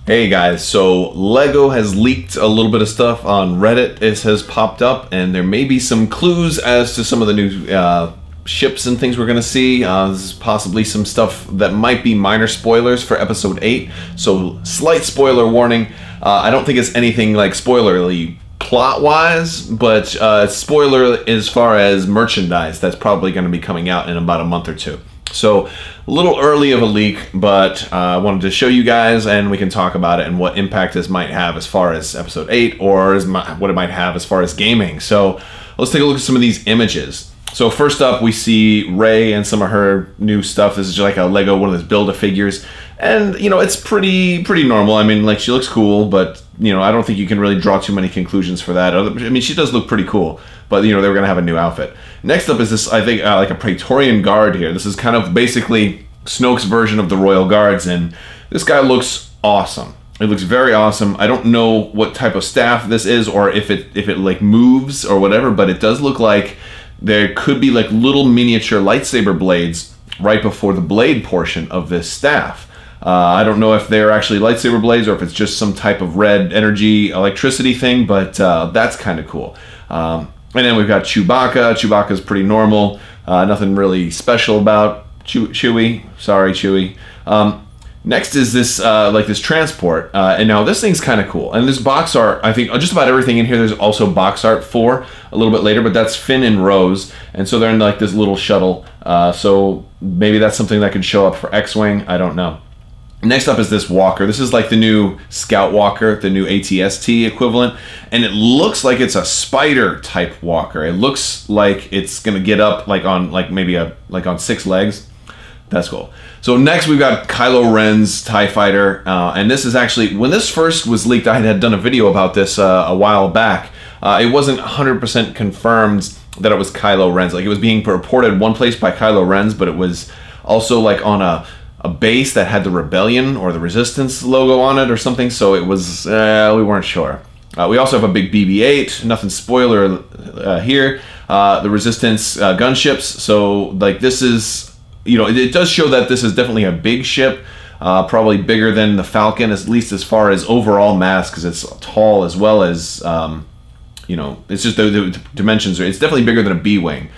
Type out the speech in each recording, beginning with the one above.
Hey guys, so LEGO has leaked a little bit of stuff on Reddit. It has popped up, and there may be some clues as to some of the new ships and things we're going to see. This is possibly some stuff that might be minor spoilers for Episode 8, so slight spoiler warning. I don't think it's anything like spoilerly plot-wise, but spoiler as far as merchandise that's probably going to be coming out in about a month or two. So a little early of a leak, but I wanted to show you guys and we can talk about it and what impact this might have as far as Episode 8 or what it might have as far as gaming. So let's take a look at some of these images. So first up, we see Rey and some of her new stuff. This is just like a Lego, one of those Build-A-Figures. And, you know, it's pretty normal. I mean, like, she looks cool, but, you know, I don't think you can really draw too many conclusions for that. I mean, she does look pretty cool, but, you know, they were going to have a new outfit. Next up is this, I think, like a Praetorian Guard here. This is kind of basically Snoke's version of the Royal Guards, and this guy looks awesome. It looks very awesome. I don't know what type of staff this is or if it like moves or whatever, but it does look like there could be like little miniature lightsaber blades right before the blade portion of this staff. I don't know if they're actually lightsaber blades or if it's just some type of red energy electricity thing, but that's kind of cool. And then we've got Chewbacca. Chewbacca's pretty normal. Nothing really special about Chewie. Sorry, Chewie. Next is this like this transport, and now this thing's kind of cool. And this box art, I think just about everything in here there's also box art for a little bit later, but that's Finn and Rose, and so they're in like this little shuttle. So maybe that's something that could show up for X-Wing. I don't know. Next up is this walker. This is like the new Scout Walker, the new ATST equivalent, and it looks like it's a spider type walker. It looks like it's gonna get up like on maybe on 6 legs. That's cool. So next we've got Kylo Ren's TIE Fighter, and this is actually, when this first was leaked, I had done a video about this a while back. It wasn't 100% confirmed that it was Kylo Ren's. Like, it was being reported one place by Kylo Ren's, but it was also like on a base that had the Rebellion or the Resistance logo on it or something, so it was, we weren't sure. We also have a big BB-8, nothing spoiler here. The Resistance gunships, so like this is, you know, it does show that this is definitely a big ship, probably bigger than the Falcon, at least as far as overall mass, because it's tall as well as, you know, it's just the dimensions. It's definitely bigger than a B-Wing.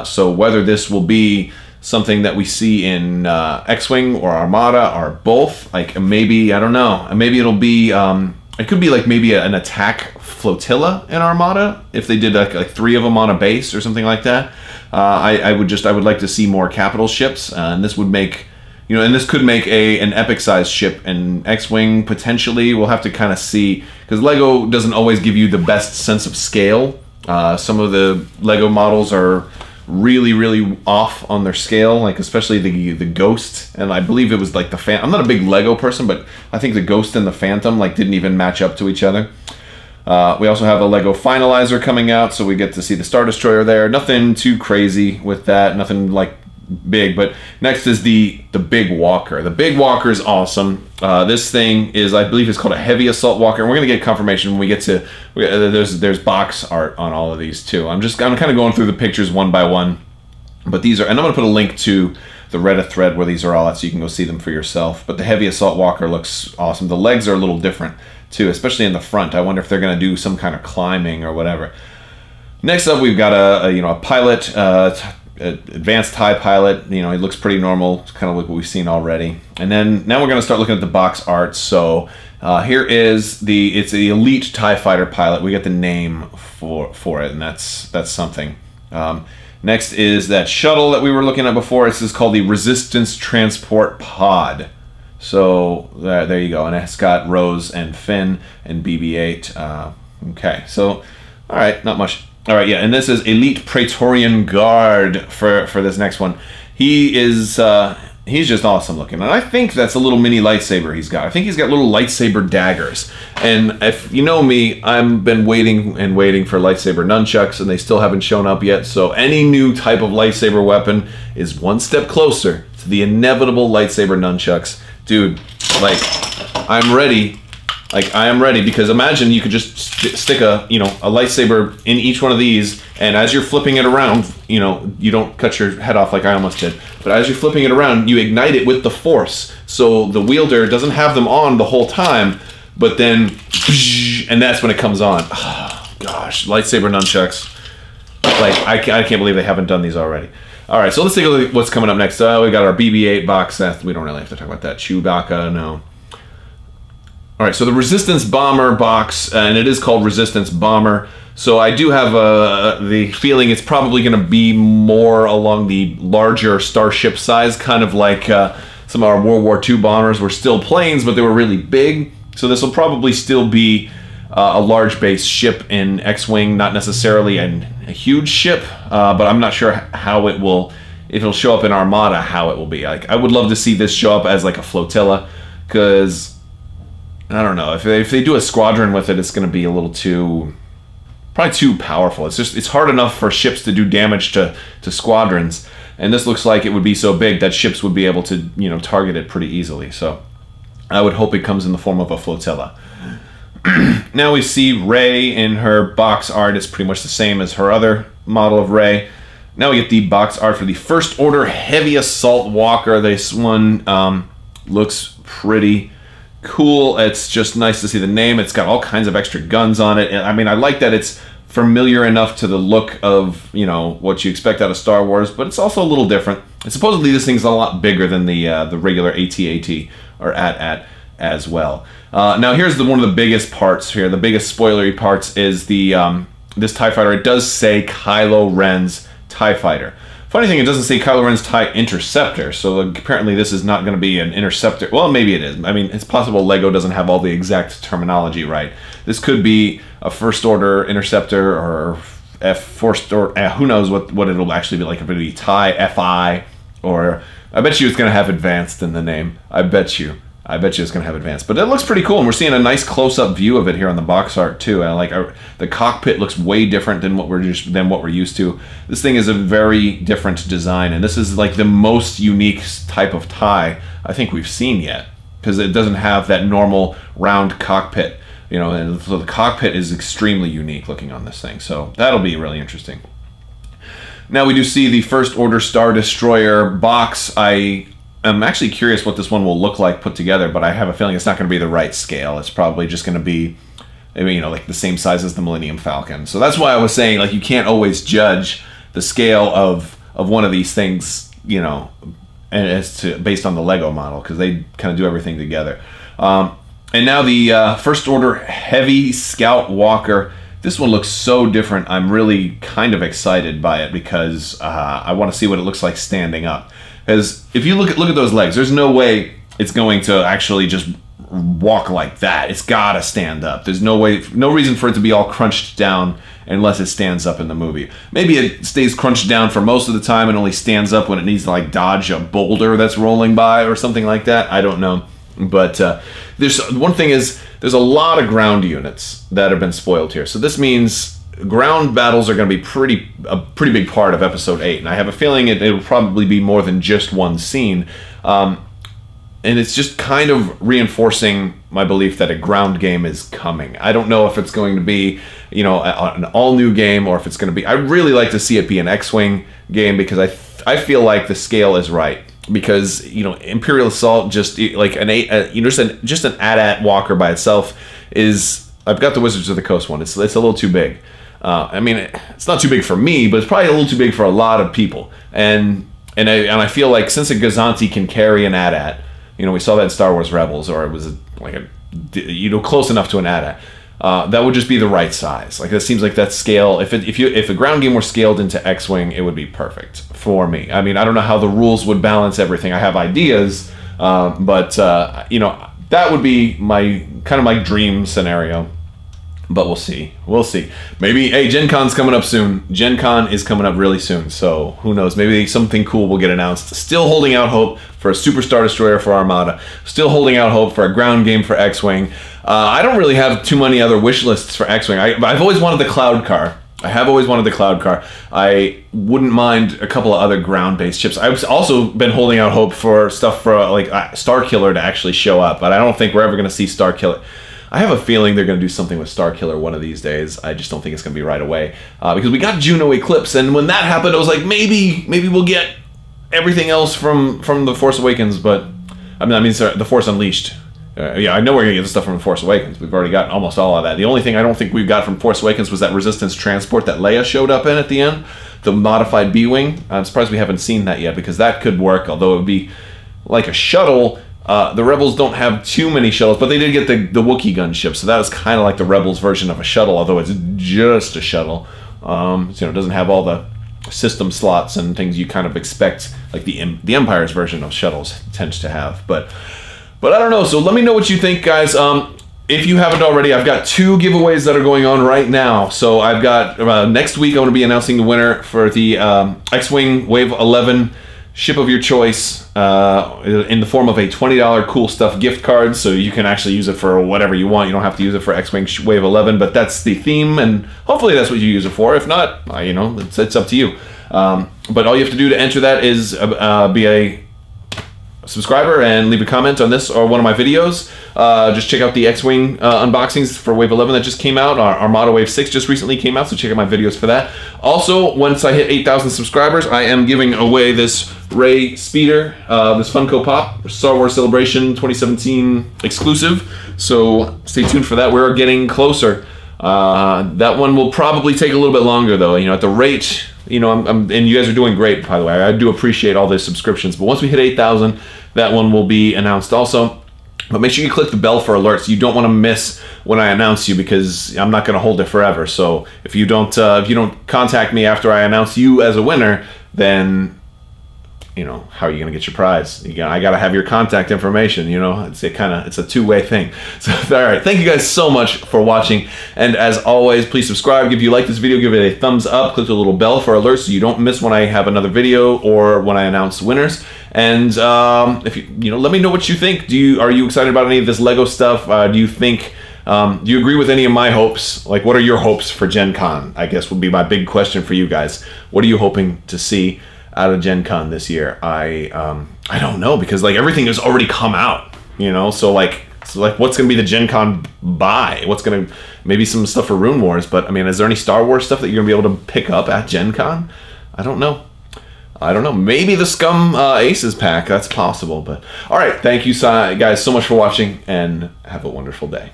So whether this will be something that we see in X-Wing or Armada or both, like maybe, I don't know, maybe it'll be, it could be like maybe an attack flotilla in Armada if they did like 3 of them on a base or something like that. I would like to see more capital ships, and this would make, you know, and this could make an epic sized ship in X-Wing potentially. We'll have to kind of see, because LEGO doesn't always give you the best sense of scale. Some of the LEGO models are really off on their scale, like especially the Ghost, and I believe it was like the Phantom. I'm not a big LEGO person, but I think the Ghost and the Phantom like didn't even match up to each other. We also have a LEGO Finalizer coming out, so we get to see the Star Destroyer there. Nothing too crazy with that, nothing like big, but next is the Big Walker. The Big Walker is awesome. This thing is, I believe it's called a Heavy Assault Walker, and we're going to get confirmation when we get to, there's box art on all of these too. I'm kind of going through the pictures one by one, but these are, and I'm going to put a link to the Reddit thread where these are all at so you can go see them for yourself. But the Heavy Assault Walker looks awesome. The legs are a little different too, especially in the front. I wonder if they're going to do some kind of climbing or whatever. Next up, we've got a pilot, advanced TIE pilot. You know, he looks pretty normal. It's kind of like what we've seen already. And then now we're going to start looking at the box art. So here is it's the elite TIE fighter pilot. We get the name for it, and that's something. Next is that shuttle that we were looking at before. This is called the Resistance Transport Pod. So there you go, and it's got Rose and Finn and BB-8. Okay, so all right, not much. All right, yeah, and this is Elite Praetorian Guard for this next one. He is he's just awesome looking, and I think that's a little mini lightsaber he's got. I think he's got little lightsaber daggers. And if you know me, I've been waiting and waiting for lightsaber nunchucks, and they still haven't shown up yet. So any new type of lightsaber weapon is one step closer to the inevitable lightsaber nunchucks. Dude, like, I'm ready Like, I am ready, because imagine you could just stick a, you know, a lightsaber in each one of these, and as you're flipping it around, you know, you don't cut your head off like I almost did, but as you're flipping it around, you ignite it with the Force, so the wielder doesn't have them on the whole time, but then, and that's when it comes on. Oh, gosh, lightsaber nunchucks. Like, I can't believe they haven't done these already. All right, so let's take a look at what's coming up next. We got our BB-8 box. We don't really have to talk about that. Chewbacca, no. All right, so the Resistance Bomber box, and it is called Resistance Bomber. So I do have the feeling it's probably going to be more along the larger starship size, kind of like some of our World War II bombers were still planes, but they were really big. So this will probably still be a large base ship in X-Wing, not necessarily a huge ship, but I'm not sure how it will, if it'll show up in Armada, how it will be. Like, I would love to see this show up as like a flotilla, because I don't know, if they do a squadron with it, it's going to be a little too, probably too powerful. It's hard enough for ships to do damage to squadrons, and this looks like it would be so big that ships would be able to, you know, target it pretty easily. So I would hope it comes in the form of a flotilla. Now we see Rey in her box art. It's pretty much the same as her other model of Rey. Now we get the box art for the First Order Heavy Assault Walker. This one looks pretty cool. It's just nice to see the name. It's got all kinds of extra guns on it. I mean, I like that it's familiar enough to the look of, you know, what you expect out of Star Wars, but it's also a little different. And supposedly this thing's a lot bigger than the regular AT-AT or AT-AT as well. Now here's one of the biggest parts here. The biggest spoilery parts is the this TIE Fighter. It does say Kylo Ren's TIE Fighter. Funny thing, it doesn't say Kylo Ren's TIE Interceptor, so apparently this is not going to be an interceptor. Well, maybe it is. I mean, it's possible LEGO doesn't have all the exact terminology right. This could be a First Order Interceptor or First Order, who knows what it'll actually be like. If it'll be TIE, FI, or I bet you it's going to have Advanced in the name. I bet you it's going to have Advanced. But it looks pretty cool, and we're seeing a nice close-up view of it here on the box art too. And like the cockpit looks way different than what we're used to. This thing is a very different design, and this is like the most unique type of TIE I think we've seen yet, because it doesn't have that normal round cockpit, you know, and so the cockpit is extremely unique looking on this thing. So that'll be really interesting. Now we do see the First Order Star Destroyer box. I'm actually curious what this one will look like put together, but I have a feeling it's not going to be the right scale. It's probably just going to be, you know, like the same size as the Millennium Falcon. So that's why I was saying, like, you can't always judge the scale of one of these things, you know, based on the Lego model, because they kind of do everything together. And now the First Order Heavy Scout Walker. This one looks so different. I'm really kind of excited by it, because I want to see what it looks like standing up. Because if you look at those legs, there's no way it's going to actually just walk like that. It's gotta stand up. There's no way, no reason for it to be all crunched down unless it stands up in the movie. Maybe it stays crunched down for most of the time and only stands up when it needs to like dodge a boulder that's rolling by or something like that. I don't know. But there's one thing is there's a lot of ground units that have been spoiled here. So this means ground battles are going to be a pretty big part of Episode 8, and I have a feeling it'll probably be more than just one scene. And it's just kind of reinforcing my belief that a ground game is coming. I don't know if it's going to be, you know, an all-new game, or if it's going to be... I'd really like to see it be an X-Wing game, because I feel like the scale is right. Because, you know, Imperial Assault, just like just an AT-AT walker by itself is... I've got the Wizards of the Coast one. It's a little too big. I mean, it's not too big for me, but it's probably a little too big for a lot of people. And I feel like since a Gazanti can carry an AT-AT, you know, we saw that in Star Wars Rebels, or it was like you know, close enough to an AT-AT. That would just be the right size. Like, it seems like that scale. If a ground game were scaled into X-Wing, it would be perfect for me. I mean, I don't know how the rules would balance everything. I have ideas, but you know, that would be my dream scenario. But we'll see. We'll see. Maybe, hey, Gen Con's coming up soon. Gen Con is coming up really soon, so who knows? Maybe something cool will get announced. Still holding out hope for a Super Star Destroyer for Armada. Still holding out hope for a ground game for X-Wing. I don't really have too many other wish lists for X-Wing. I've always wanted the Cloud Car. I have always wanted the Cloud Car. I wouldn't mind a couple of other ground-based ships. I've also been holding out hope for stuff for like Star Killer to actually show up, but I don't think we're ever going to see Star Killer. I have a feeling they're going to do something with Starkiller one of these days. I just don't think it's going to be right away. Because we got Juno Eclipse, and when that happened, I was like, maybe we'll get everything else from The Force Awakens, but... I mean, sorry, The Force Unleashed. Yeah, I know we're going to get the stuff from The Force Awakens. We've already got almost all of that. The only thing I don't think we got from Force Awakens was that Resistance transport that Leia showed up in at the end. The modified B-Wing. I'm surprised we haven't seen that yet, because that could work, although it would be like a shuttle. The Rebels don't have too many shuttles, but they did get the Wookiee gunship, so that was kind of like the Rebels version of a shuttle, although it's just a shuttle. It doesn't have all the system slots and things you kind of expect, like the Empire's version of shuttles tends to have. But I don't know, so let me know what you think, guys. If you haven't already, I've got 2 giveaways that are going on right now. So I've got, next week I'm going to be announcing the winner for the X-Wing Wave 11 ship of your choice in the form of a $20 Cool Stuff gift card, so you can actually use it for whatever you want. You don't have to use it for X-Wing Wave 11, but that's the theme, and hopefully that's what you use it for. If not, it's up to you. But all you have to do to enter that is be a subscriber and leave a comment on this or one of my videos. Just check out the X-Wing unboxings for Wave 11 that just came out. Our Armada Wave 6 just recently came out, so check out my videos for that. Also, once I hit 8,000 subscribers, I am giving away this Rey Speeder, this Funko Pop, Star Wars Celebration 2017 exclusive. So stay tuned for that. We're getting closer. That one will probably take a little bit longer, though. At the rate, and you guys are doing great, by the way. I do appreciate all the subscriptions. But once we hit 8,000, that one will be announced also. But make sure you click the bell for alerts. You don't want to miss when I announce you, because I'm not going to hold it forever. So if you don't contact me after I announce you as a winner, then how are you going to get your prize? I got to have your contact information. It's a two-way thing. So all right, thank you guys so much for watching, and as always, please subscribe. If you like this video, give it a thumbs up. Click the little bell for alerts so you don't miss when I have another video or when I announce winners. And if you let me know what you think. Are you excited about any of this Lego stuff? Do you think? Do you agree with any of my hopes? Like, what are your hopes for Gen Con? I guess would be my big question for you guys. What are you hoping to see out of Gen Con this year? I don't know, because like everything has already come out, so what's gonna be the Gen Con buy? What's gonna, maybe some stuff for Rune Wars, but I mean, is there any Star Wars stuff that you're gonna be able to pick up at Gen Con? I don't know. Maybe the Scum Aces pack, that's possible. But all right, thank you guys so much for watching, and have a wonderful day.